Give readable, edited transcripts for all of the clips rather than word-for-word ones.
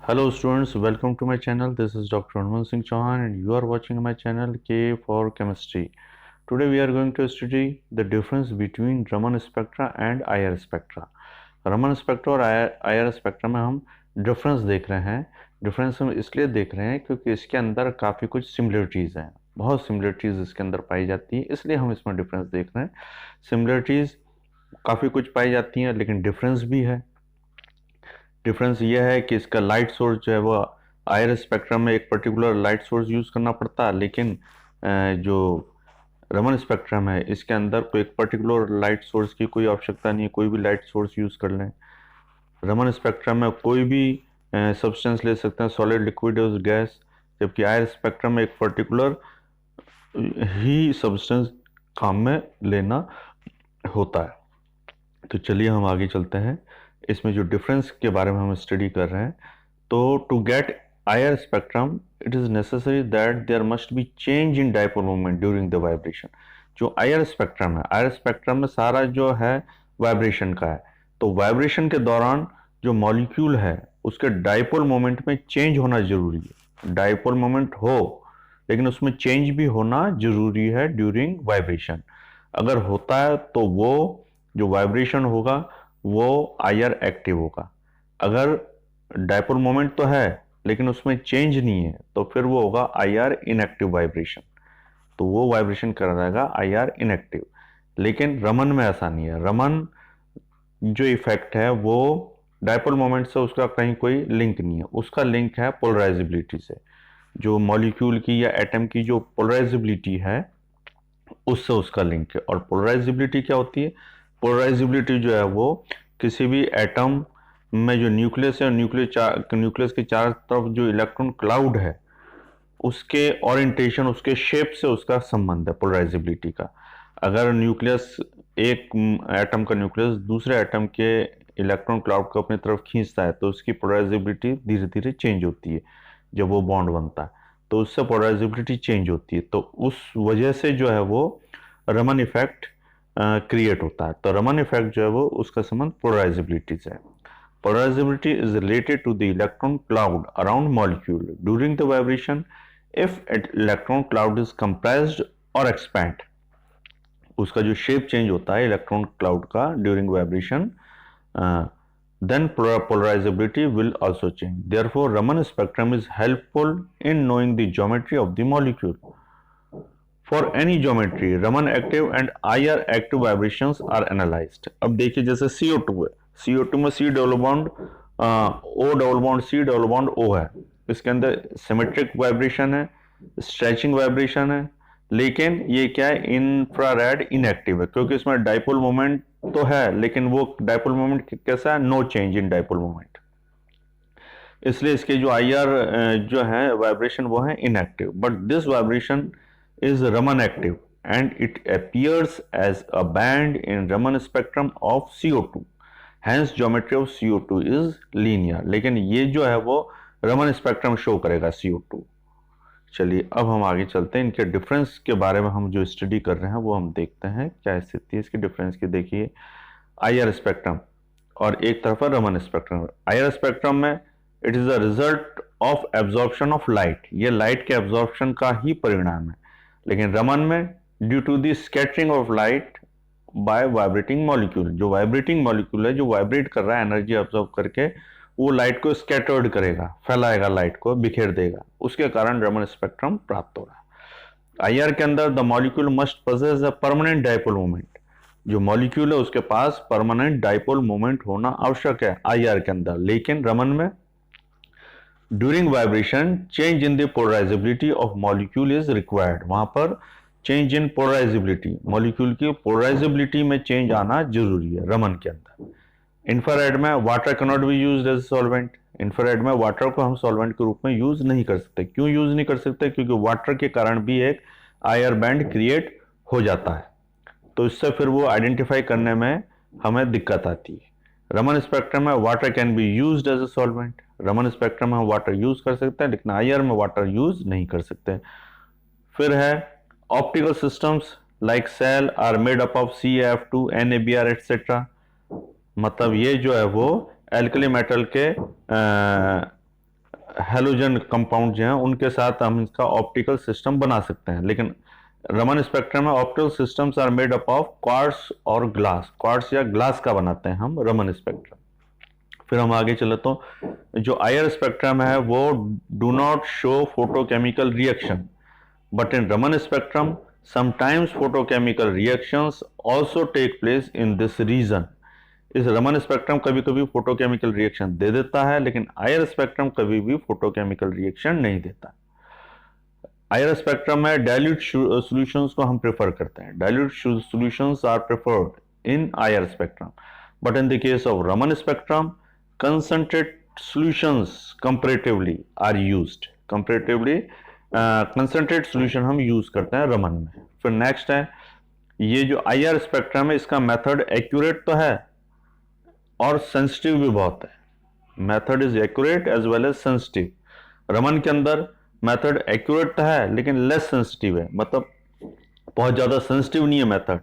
Hello students, welcome to my channel. This is Dr. Anman Singh Chauhan and you are watching my channel K for Chemistry. Today we are going to study the difference between Raman spectra and IR spectra. Raman spectra और IR spectra में हम difference देख रहे हैं। Difference हम इसलिए देख रहे हैं क्योंकि इसके अंदर काफ़ी कुछ सिमिलरिटीज़ हैं, बहुत सिमिलरिटीज़ इसके अंदर पाई जाती है, इसलिए हम इसमें डिफरेंस देख रहे हैं। सिमिलरिटीज़ काफ़ी कुछ पाई जाती हैं लेकिन डिफरेंस भी है। डिफरेंस ये है कि इसका लाइट सोर्स जो है वो आयर स्पेक्ट्रम में एक पर्टिकुलर लाइट सोर्स यूज़ करना पड़ता है, लेकिन जो रमन स्पेक्ट्रम है इसके अंदर कोई एक पर्टिकुलर लाइट सोर्स की कोई आवश्यकता नहीं है, कोई भी लाइट सोर्स यूज़ कर लें। रमन स्पेक्ट्रम में कोई भी सब्सटेंस ले सकते हैं, सॉलिड, लिक्विड और गैस, जबकि आयर स्पेक्ट्रम में एक पर्टिकुलर ही सब्सटेंस काम में लेना होता है। तो चलिए हम आगे चलते हैं। इसमें जो डिफरेंस के बारे में हम स्टडी कर रहे हैं, तो to get IR spectrum it is necessary that there must be change in dipole moment during the vibration. जो आयर स्पेक्ट्रम है, आयर स्पेक्ट्रम में सारा जो है वाइब्रेशन का है, तो वाइब्रेशन के दौरान जो मॉलिक्यूल है उसके डायपोल मोमेंट में चेंज होना जरूरी है। डायपोल मोमेंट हो लेकिन उसमें चेंज भी होना जरूरी है ड्यूरिंग वाइब्रेशन। अगर होता है तो वो जो वाइब्रेशन होगा वो आईआर एक्टिव होगा। अगर डायपोल मोमेंट तो है लेकिन उसमें चेंज नहीं है तो फिर वो होगा आईआर इनएक्टिव वाइब्रेशन, तो वो वाइब्रेशन कर रहेगा आईआर इनएक्टिव। लेकिन रमन में ऐसा नहीं है। रमन जो इफेक्ट है वो डायपोल मोमेंट से उसका कहीं कोई लिंक नहीं है, उसका लिंक है पोलराइजेबिलिटी से। जो मॉलिक्यूल की या एटम की जो पोलराइजेबिलिटी है उससे उसका लिंक है। और पोलराइजेबिलिटी क्या होती है? पोलराइजेबिलिटी जो है वो किसी भी एटम में जो न्यूक्लियस है, न्यूक्लियस के चारों तरफ जो इलेक्ट्रॉन क्लाउड है उसके ओरिएंटेशन, उसके शेप से उसका संबंध है पोलराइजेबिलिटी का। अगर न्यूक्लियस, एक एटम का न्यूक्लियस दूसरे एटम के इलेक्ट्रॉन क्लाउड को अपनी तरफ खींचता है तो उसकी पोलराइजेबिलिटी धीरे धीरे चेंज होती है। जब वो बॉन्ड बनता है तो उससे पोलराइजेबिलिटी चेंज होती है, तो उस वजह से जो है वो रमन इफेक्ट क्रिएट होता है। तो रमन इफेक्ट जो है वो उसका संबंध पोलराइजेबिलिटी से है। Polarizability is related to the electron cloud around molecule during the vibration. If electron cloud is compressed or expand, उसका जो शेप चेंज होता है इलेक्ट्रॉन क्लाउड का during vibration, then polarizability will also change. Therefore, Raman spectrum is helpful in knowing the geometry of the molecule. For any geometry, Raman active and IR active vibrations are analyzed. अब देखिए जैसे CO2 है, CO2 में C double bond O double bond C double bond O है, इसके अंदर symmetric vibration है, stretching vibration है, लेकिन ये क्या है, इंफ्रारेड इनएक्टिव है क्योंकि इसमें डायपोल मोमेंट तो है लेकिन वो डायपोल मोमेंट कैसा है, no change in dipole moment, इसलिए इसके जो आईआर जो है वाइब्रेशन वो है inactive. But this vibration is Raman active and it appears as a band in Raman spectrum of CO2. Hence geometry of CO2 is linear. लेकिन ये जो है वो रमन स्पेक्ट्रम शो करेगा CO2। चलिए अब हम आगे चलते हैं, इनके डिफरेंस के बारे में हम जो स्टडी कर रहे हैं वो हम देखते हैं क्या स्थिति है इसकी डिफरेंस की। देखिए आईआर स्पेक्ट्रम और एक तरफ है रमन स्पेक्ट्रम। आईआर स्पेक्ट्रम में it is the result of absorption of light, ये लाइट के एब्जॉर्प्शन का ही परिणाम है। लेकिन रमन में due to the scattering of light by vibrating molecule, जो वाइब्रेटिंग मॉलिक्यूल है जो वाइब्रेट कर रहा है एनर्जी ऑब्जॉर्व करके, वो लाइट को स्कैटर्ड करेगा, फैलाएगा, लाइट को बिखेर देगा, उसके कारण रमन स्पेक्ट्रम प्राप्त हो रहा है। आईआर के अंदर the molecule must possess a permanent dipole moment, जो मॉलिक्यूल है उसके पास परमानेंट डायपोल मोमेंट होना आवश्यक है आईआर के अंदर। लेकिन रमन में during vibration change in the polarisability of molecule is required, वहां पर चेंज इन पोलराइजेबिलिटी, मॉलिक्यूल की पोलराइजेबिलिटी में चेंज आना जरूरी है रमन के अंदर। इंफ्रारेड में water can not be used as solvent, infrared में वाटर को हम सॉल्वेंट के रूप में यूज नहीं कर सकते। क्यों यूज नहीं कर सकते? क्योंकि वाटर के कारण भी एक आईआर बैंड क्रिएट हो जाता है, तो इससे फिर वो आइडेंटिफाई करने में हमें दिक्कत आती है। रमन स्पेक्ट्रम में water can be used as a solvent, Raman spectrum में हम वाटर यूज कर सकते हैं लेकिन आईआर में वाटर यूज नहीं कर सकते। फिर है optical systems like cell are made up of CF2 NaBr etcetera, मतलब ये जो है वो एल्कली मेटल के हेलोजन कंपाउंड जो हैं उनके साथ हम इसका ऑप्टिकल सिस्टम बना सकते हैं। लेकिन रमन स्पेक्ट्रम में optical systems are made up of quartz और ग्लास, क्वार्ट्स या ग्लास का बनाते हैं हम रमन स्पेक्ट्रम। फिर हम आगे चले तो जो आईआर स्पेक्ट्रम है वो do not show photochemical reaction, but in Raman spectrum sometimes photochemical reactions also take place in this region. इस रमन स्पेक्ट्रम कभी कभी फोटोकेमिकल रिएक्शन दे देता है, लेकिन आईआर स्पेक्ट्रम कभी भी फोटोकेमिकल रिएक्शन नहीं देता। आईआर स्पेक्ट्रम में डाइल्यूट सॉल्यूशंस को हम प्रेफर करते हैं। Dilute solutions are preferred in IR spectrum, but in the case of Raman spectrum concentrate solutions comparatively are used। comparatively concentrate solution हम यूज करते हैं रमन में। फिर नेक्स्ट है ये जो आईआर स्पेक्ट्रम है इसका मेथड एक्यूरेट तो है और सेंसिटिव भी बहुत है। Method is accurate as well as sensitive. Raman के अंदर मेथड एक्यूरेट तो है लेकिन लेस सेंसिटिव है, मतलब बहुत ज्यादा सेंसिटिव नहीं है मेथड,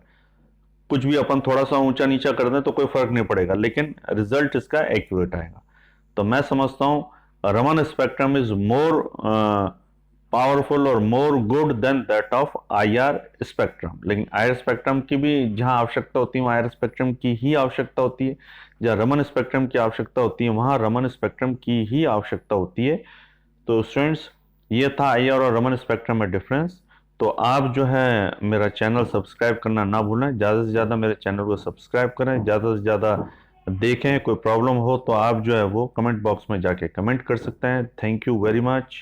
कुछ भी अपन थोड़ा सा ऊंचा नीचा कर दें तो कोई फर्क नहीं पड़ेगा, लेकिन रिजल्ट इसका एक्यूरेट आएगा। तो मैं समझता हूं Raman spectrum is more powerful और more good then that of IR spectrum. लेकिन आईआर स्पेक्ट्रम की भी जहां आवश्यकता होती है आईआर स्पेक्ट्रम की ही आवश्यकता होती है, जहां रमन स्पेक्ट्रम की आवश्यकता होती है वहां रमन स्पेक्ट्रम की ही आवश्यकता होती है। तो स्टूडेंट्स ये था आईआर और रमन स्पेक्ट्रम में डिफरेंस। तो आप जो है मेरा चैनल सब्सक्राइब करना ना भूलें, ज़्यादा से ज़्यादा मेरे चैनल को सब्सक्राइब करें, ज़्यादा से ज़्यादा देखें। कोई प्रॉब्लम हो तो आप जो है वो कमेंट बॉक्स में जाके कमेंट कर सकते हैं। Thank you very much.